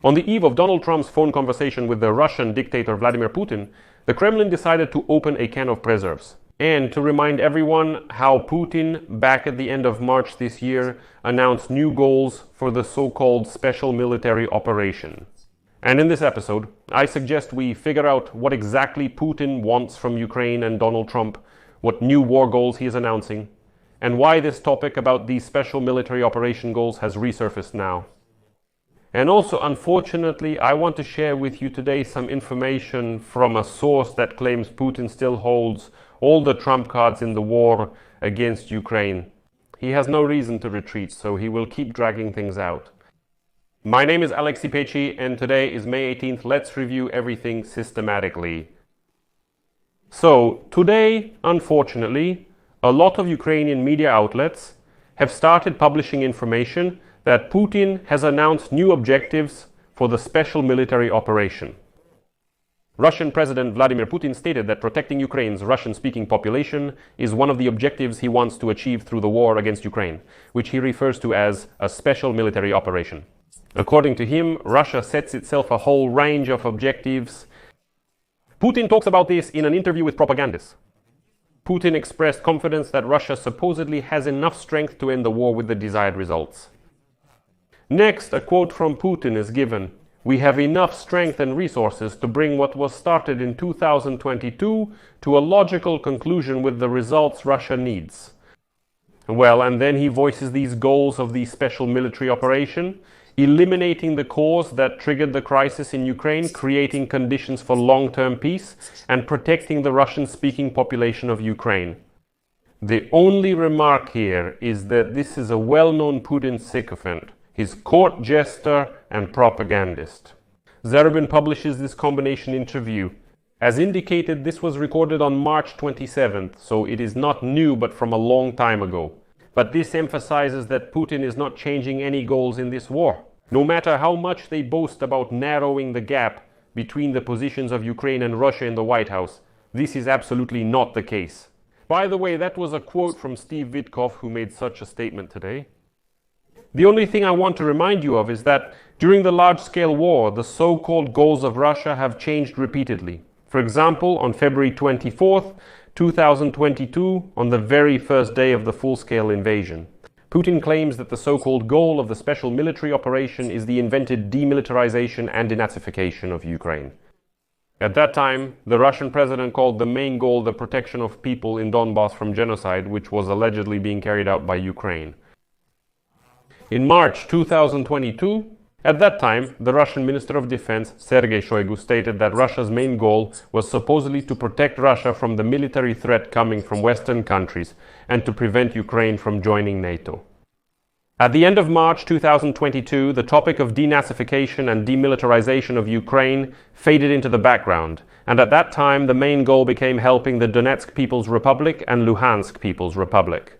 On the eve of Donald Trump's phone conversation with the Russian dictator Vladimir Putin, the Kremlin decided to open a can of preserves. And to remind everyone how Putin, back at the end of March this year, announced new goals for the so-called special military operation. And in this episode, I suggest we figure out what exactly Putin wants from Ukraine and Donald Trump, what new war goals he is announcing, and why this topic about these special military operation goals has resurfaced now. And also, unfortunately, I want to share with you today some information from a source that claims Putin still holds all the trump cards in the war against Ukraine. He has no reason to retreat, so he will keep dragging things out. My name is Alexei Pecci, and today is May 18th. Let's review everything systematically. So, today, unfortunately, a lot of Ukrainian media outlets have started publishing information that Putin has announced new objectives for the special military operation. Russian President Vladimir Putin stated that protecting Ukraine's Russian-speaking population is one of the objectives he wants to achieve through the war against Ukraine, which he refers to as a special military operation. According to him, Russia sets itself a whole range of objectives. Putin talks about this in an interview with propagandists. Putin expressed confidence that Russia supposedly has enough strength to end the war with the desired results. Next, a quote from Putin is given. "We have enough strength and resources to bring what was started in 2022 to a logical conclusion with the results Russia needs." Well, and then he voices these goals of the special military operation, eliminating the cause that triggered the crisis in Ukraine, creating conditions for long-term peace, and protecting the Russian-speaking population of Ukraine. The only remark here is that this is a well-known Putin sycophant. He's court jester and propagandist. Zarubin publishes this combination interview. As indicated, this was recorded on March 27th, so it is not new but from a long time ago. But this emphasizes that Putin is not changing any goals in this war. No matter how much they boast about narrowing the gap between the positions of Ukraine and Russia in the White House, this is absolutely not the case. By the way, that was a quote from Steve Witkoff, who made such a statement today. The only thing I want to remind you of is that during the large-scale war, the so-called goals of Russia have changed repeatedly. For example, on February 24th, 2022, on the very first day of the full-scale invasion, Putin claims that the so-called goal of the special military operation is the invented demilitarization and denazification of Ukraine. At that time, the Russian president called the main goal the protection of people in Donbass from genocide, which was allegedly being carried out by Ukraine. In March 2022, at that time, the Russian Minister of Defense, Sergei Shoigu, stated that Russia's main goal was supposedly to protect Russia from the military threat coming from Western countries and to prevent Ukraine from joining NATO. At the end of March 2022, the topic of denazification and demilitarization of Ukraine faded into the background, and at that time the main goal became helping the Donetsk People's Republic and Luhansk People's Republic.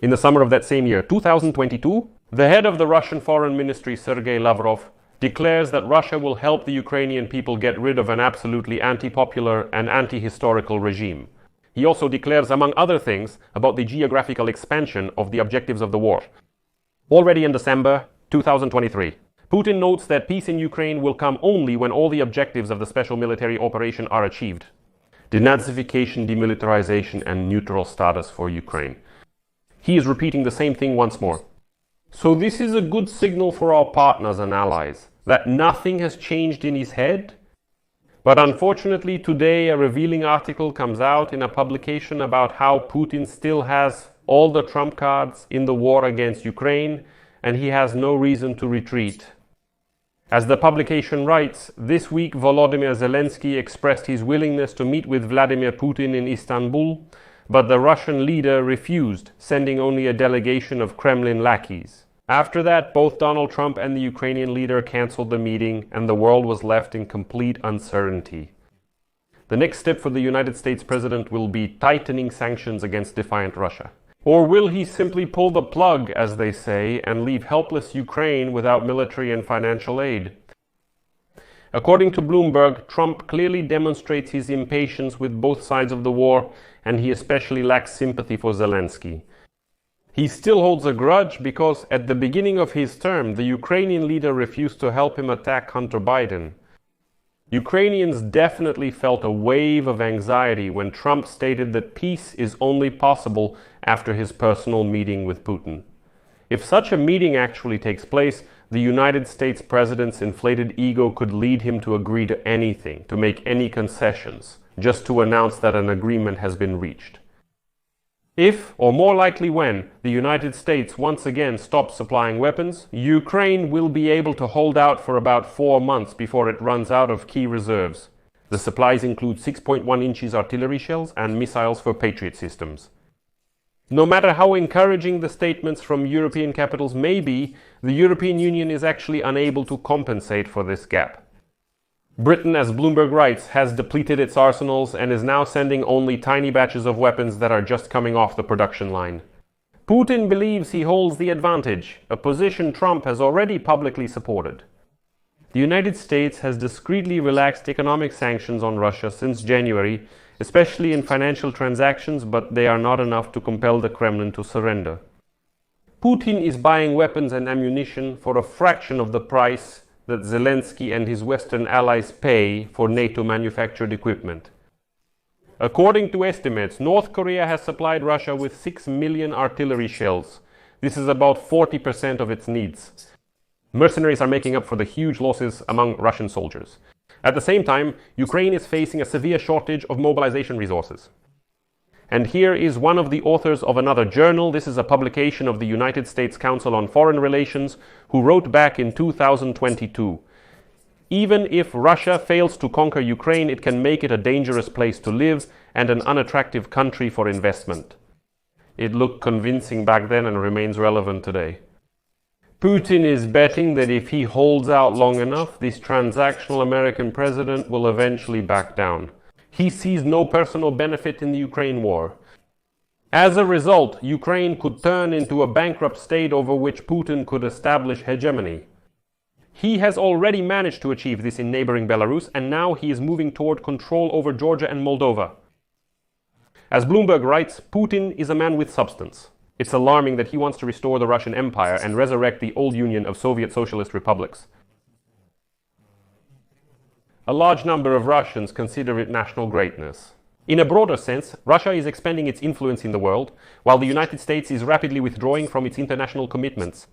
In the summer of that same year, 2022, the head of the Russian Foreign Ministry, Sergei Lavrov, declares that Russia will help the Ukrainian people get rid of an absolutely anti-popular and anti-historical regime. He also declares, among other things, about the geographical expansion of the objectives of the war. Already in December 2023, Putin notes that peace in Ukraine will come only when all the objectives of the special military operation are achieved. Denazification, demilitarization, and neutral status for Ukraine. He is repeating the same thing once more. So this is a good signal for our partners and allies, that nothing has changed in his head. But unfortunately today a revealing article comes out in a publication about how Putin still has all the trump cards in the war against Ukraine, and he has no reason to retreat. As the publication writes, this week Volodymyr Zelensky expressed his willingness to meet with Vladimir Putin in Istanbul, but the Russian leader refused, sending only a delegation of Kremlin lackeys. After that, both Donald Trump and the Ukrainian leader canceled the meeting, and the world was left in complete uncertainty. The next step for the United States president will be tightening sanctions against defiant Russia. Or will he simply pull the plug, as they say, and leave helpless Ukraine without military and financial aid? According to Bloomberg, Trump clearly demonstrates his impatience with both sides of the war, and he especially lacks sympathy for Zelensky. He still holds a grudge because at the beginning of his term, the Ukrainian leader refused to help him attack Hunter Biden. Ukrainians definitely felt a wave of anxiety when Trump stated that peace is only possible after his personal meeting with Putin. If such a meeting actually takes place, the United States president's inflated ego could lead him to agree to anything, to make any concessions, just to announce that an agreement has been reached. If, or more likely when, the United States once again stops supplying weapons, Ukraine will be able to hold out for about 4 months before it runs out of key reserves. The supplies include 6.1 inches artillery shells and missiles for Patriot systems. No matter how encouraging the statements from European capitals may be, the European Union is actually unable to compensate for this gap. Britain, as Bloomberg writes, has depleted its arsenals and is now sending only tiny batches of weapons that are just coming off the production line. Putin believes he holds the advantage, a position Trump has already publicly supported. The United States has discreetly relaxed economic sanctions on Russia since January, especially in financial transactions, but they are not enough to compel the Kremlin to surrender. Putin is buying weapons and ammunition for a fraction of the price that Zelensky and his Western allies pay for NATO-manufactured equipment. According to estimates, North Korea has supplied Russia with 6 million artillery shells. This is about 40% of its needs. Mercenaries are making up for the huge losses among Russian soldiers. At the same time, Ukraine is facing a severe shortage of mobilization resources. And here is one of the authors of another journal. This is a publication of the United States Council on Foreign Relations, who wrote back in 2022. Even if Russia fails to conquer Ukraine, it can make it a dangerous place to live and an unattractive country for investment. It looked convincing back then and remains relevant today. Putin is betting that if he holds out long enough, this transactional American president will eventually back down. He sees no personal benefit in the Ukraine war. As a result, Ukraine could turn into a bankrupt state over which Putin could establish hegemony. He has already managed to achieve this in neighboring Belarus, and now he is moving toward control over Georgia and Moldova. As Bloomberg writes, Putin is a man with substance. It's alarming that he wants to restore the Russian Empire and resurrect the old Union of Soviet Socialist Republics. A large number of Russians consider it national greatness. In a broader sense, Russia is expanding its influence in the world, while the United States is rapidly withdrawing from its international commitments.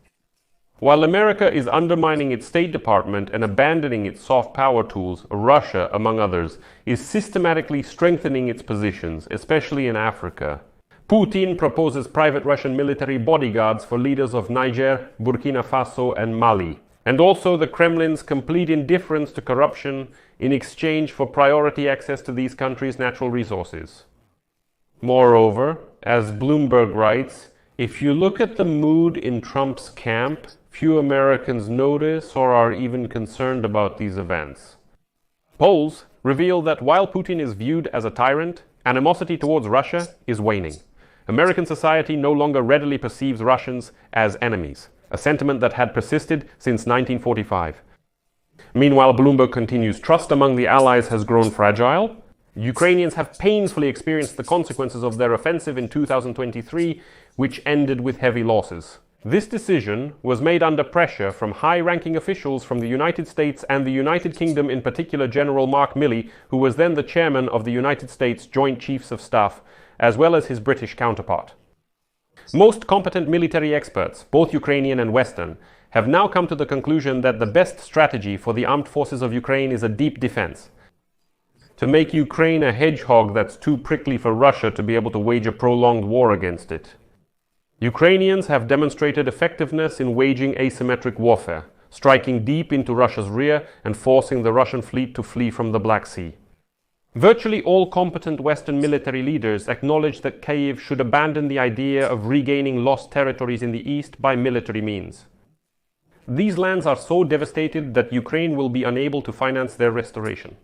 While America is undermining its State Department and abandoning its soft power tools, Russia, among others, is systematically strengthening its positions, especially in Africa. Putin proposes private Russian military bodyguards for leaders of Niger, Burkina Faso, and Mali. And also the Kremlin's complete indifference to corruption in exchange for priority access to these countries' natural resources. Moreover, as Bloomberg writes, if you look at the mood in Trump's camp, few Americans notice or are even concerned about these events. Polls reveal that while Putin is viewed as a tyrant, animosity towards Russia is waning. American society no longer readily perceives Russians as enemies, a sentiment that had persisted since 1945. Meanwhile, Bloomberg continues, trust among the Allies has grown fragile. Ukrainians have painfully experienced the consequences of their offensive in 2023, which ended with heavy losses. This decision was made under pressure from high-ranking officials from the United States and the United Kingdom, in particular General Mark Milley, who was then the chairman of the United States Joint Chiefs of Staff, as well as his British counterpart. Most competent military experts, both Ukrainian and Western, have now come to the conclusion that the best strategy for the armed forces of Ukraine is a deep defense. To make Ukraine a hedgehog that's too prickly for Russia to be able to wage a prolonged war against it. Ukrainians have demonstrated effectiveness in waging asymmetric warfare, striking deep into Russia's rear and forcing the Russian fleet to flee from the Black Sea. Virtually all competent Western military leaders acknowledge that Kyiv should abandon the idea of regaining lost territories in the east by military means. These lands are so devastated that Ukraine will be unable to finance their restoration.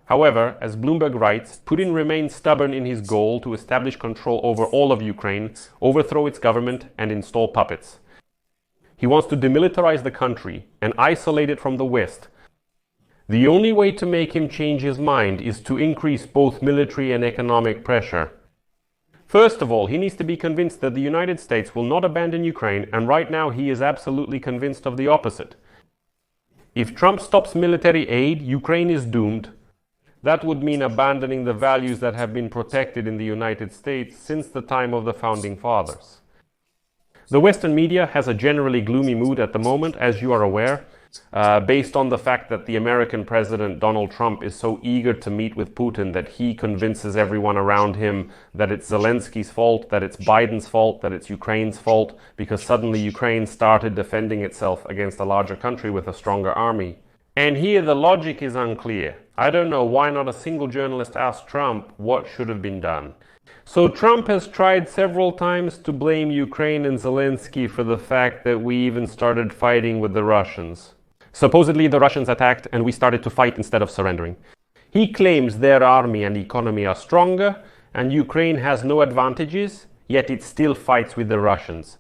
However, as Bloomberg writes, Putin remains stubborn in his goal to establish control over all of Ukraine, overthrow its government, and install puppets. He wants to demilitarize the country and isolate it from the West. The only way to make him change his mind is to increase both military and economic pressure. First of all, he needs to be convinced that the United States will not abandon Ukraine, and right now he is absolutely convinced of the opposite. If Trump stops military aid, Ukraine is doomed. That would mean abandoning the values that have been protected in the United States since the time of the Founding Fathers. The Western media has a generally gloomy mood at the moment, as you are aware, based on the fact that the American President Donald Trump is so eager to meet with Putin that he convinces everyone around him that it's Zelensky's fault, that it's Biden's fault, that it's Ukraine's fault, because suddenly Ukraine started defending itself against a larger country with a stronger army. And here the logic is unclear. I don't know why not a single journalist asked Trump what should have been done. So Trump has tried several times to blame Ukraine and Zelensky for the fact that we even started fighting with the Russians. Supposedly the Russians attacked and we started to fight instead of surrendering. He claims their army and economy are stronger and Ukraine has no advantages, yet it still fights with the Russians.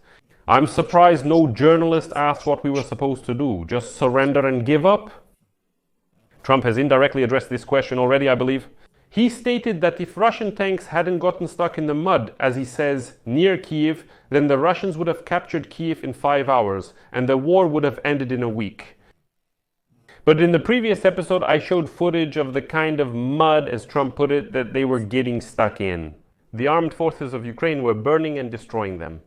I'm surprised no journalist asked what we were supposed to do, just surrender and give up? Trump has indirectly addressed this question already, I believe. He stated that if Russian tanks hadn't gotten stuck in the mud, as he says, near Kiev, then the Russians would have captured Kiev in 5 hours and the war would have ended in a week. But in the previous episode, I showed footage of the kind of mud, as Trump put it, that they were getting stuck in. The armed forces of Ukraine were burning and destroying them.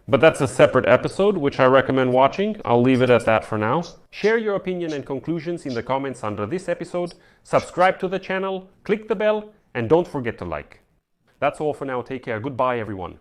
But that's a separate episode, which I recommend watching. I'll leave it at that for now. Share your opinion and conclusions in the comments under this episode. Subscribe to the channel, click the bell, and don't forget to like. That's all for now. Take care. Goodbye, everyone.